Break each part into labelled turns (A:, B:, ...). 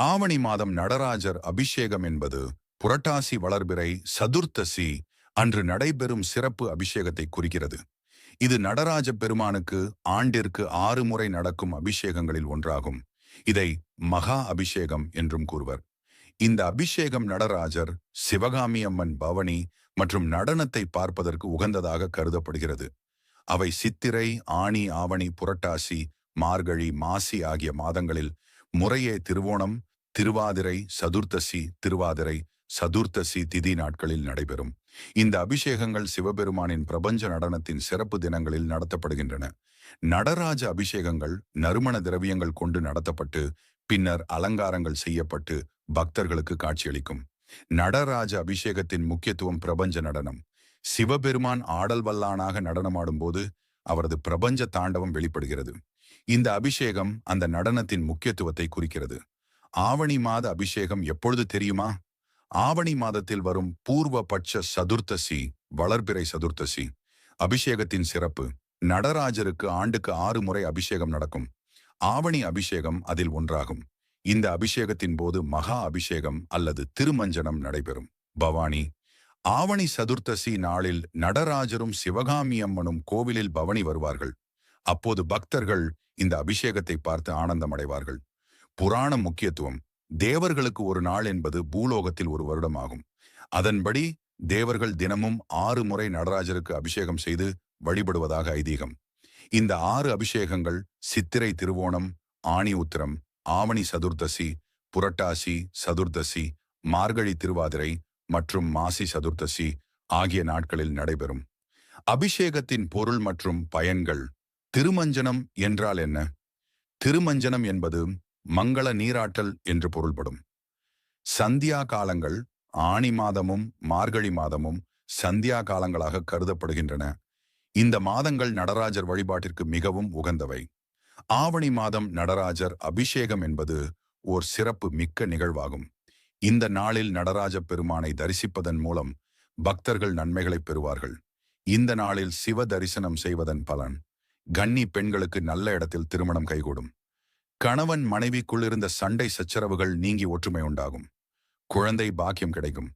A: ஆவணி மாதம் நடராஜர் அபிஷேகம் என்பது புரட்டாசி வளர்பிறை சதுர்த்தசி அன்று நடைபெறும் சிறப்பு அபிஷேகத்தை குறிக்கிறது. இது நடராஜ பெருமானுக்கு ஆண்டிற்கு 6 முறை நடக்கும் அபிஷேகங்களில் ஒன்றாகும். இதை மகா அபிஷேகம் என்றும் கூறுவர். இந்த அபிஷேகம் நடராஜர், சிவகாமி அம்மன் பவனி மற்றும் நடனத்தை பார்ப்பதற்கு உகந்ததாக கருதப்படுகிறது. அவை சித்திரை, ஆனி, ஆவணி, புரட்டாசி, மார்கழி, மாசி ஆகிய மாதங்களில் முறையே திருவோணம், திருவாதிரை, சதுர்த்தசி திதி நாட்களில் நடைபெறும். இந்த அபிஷேகங்கள் சிவபெருமானின் பிரபஞ்ச நடனத்தின் சிறப்பு தினங்களில் நடத்தப்படுகின்றன. நடராஜ அபிஷேகங்கள் நறுமண திரவியங்கள் கொண்டு நடத்தப்பட்டு பின்னர் அலங்காரங்கள் செய்யப்பட்டு பக்தர்களுக்கு காட்சியளிக்கும். நடராஜ அபிஷேகத்தின் முக்கியத்துவம் பிரபஞ்ச நடனம். சிவபெருமான் ஆடல் வல்லானாக நடனமாடும் போது அவரது பிரபஞ்ச தாண்டவம் வெளிப்படுகிறது. இந்த அபிஷேகம் அந்த நடனத்தின் முக்கியத்துவத்தை குறிக்கிறது. ஆவணி மாத அபிஷேகம் எப்பொழுது தெரியுமா? ஆவணி மாதத்தில் வரும் பூர்வ பட்ச சதுர்த்தசி, வளர்பிறை சதுர்த்தசி. அபிஷேகத்தின் சிறப்பு: நடராஜருக்கு ஆண்டுக்கு 6 முறை அபிஷேகம் நடக்கும். ஆவணி அபிஷேகம் அதில் ஒன்றாகும். இந்த அபிஷேகத்தின் போது மகா அபிஷேகம் அல்லது திருமஞ்சனம் நடைபெறும். பவானி: ஆவணி சதுர்த்தசி நாளில் நடராஜரும் சிவகாமி அம்மனும் கோவிலில் பவனி வருவார்கள். அப்போது பக்தர்கள் இந்த அபிஷேகத்தை பார்த்து ஆனந்தமடைவார்கள். புராண முக்கியத்துவம்: தேவர்களுக்கு ஒரு நாள் என்பது பூலோகத்தில் ஒரு வருடமாகும். அதன்படி தேவர்கள் தினமும் 6 முறை நடராஜருக்கு அபிஷேகம் செய்து வழிபடுவதாக ஐதீகம். இந்த 6 அபிஷேகங்கள் சித்திரை திருவோணம், ஆனி உத்திரம், ஆவணி சதுர்த்தசி, புரட்டாசி சதுர்த்தசி, மார்கழி திருவாதிரை மற்றும் மாசி சதுர்த்தசி ஆகிய நாட்களில் நடைபெறும். அபிஷேகத்தின் பொருள் மற்றும் பயன்கள். திருமஞ்சனம் என்றால் என்ன? திருமஞ்சனம் என்பது மங்கள நீராட்டல் என்று பொருள்படும். சந்தியா காலங்கள் ஆனி மாதமும் மார்கழி மாதமும் சந்தியா காலங்களாக கருதப்படுகின்றன. இந்த மாதங்கள் நடராஜர் வழிபாட்டிற்கு மிகவும் உகந்தவை. ஆவணி மாதம் நடராஜர் அபிஷேகம் என்பது ஓர் சிறப்பு மிக்க நிகழ்வாகும். இந்த நாளில் நடராஜ பெருமானை தரிசிப்பதன் மூலம் பக்தர்கள் நன்மைகளை பெறுவார்கள். இந்த நாளில் சிவ தரிசனம் செய்வதன் பலன்: கன்னி பெண்களுக்கு நல்ல இடத்தில் திருமணம் கைகூடும். கணவன் மனைவிக்குள் இருந்த சண்டை சச்சரவுகள் நீங்கி ஒற்றுமை உண்டாகும். குழந்தை பாக்கியம் கிடைக்கும்.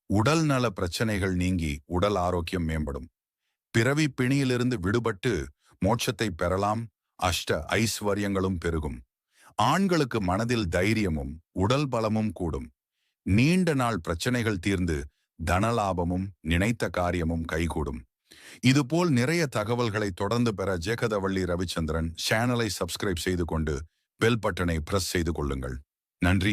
A: உடல் நல பிரச்சனைகள் நீங்கி உடல் ஆரோக்கியம் மேம்படும். பிறவி பிணியிலிருந்து விடுபட்டு மோட்சத்தை பெறலாம். அஷ்ட ஐஸ்வர்யங்களும் பெருகும். ஆண்களுக்கு மனதில் தைரியமும் உடல் பலமும் கூடும். நீண்ட நாள் பிரச்சனைகள் தீர்ந்து தனலாபமும் நினைத்த காரியமும் கைகூடும். இதுபோல் நிறைய தகவல்களை தொடர்ந்து பெற ஜெகதவள்ளி ரவிச்சந்திரன் சேனலை சப்ஸ்கிரைப் செய்து கொண்டு பெல் பட்டனை பிரஸ் செய்து கொள்ளுங்கள். நன்றி.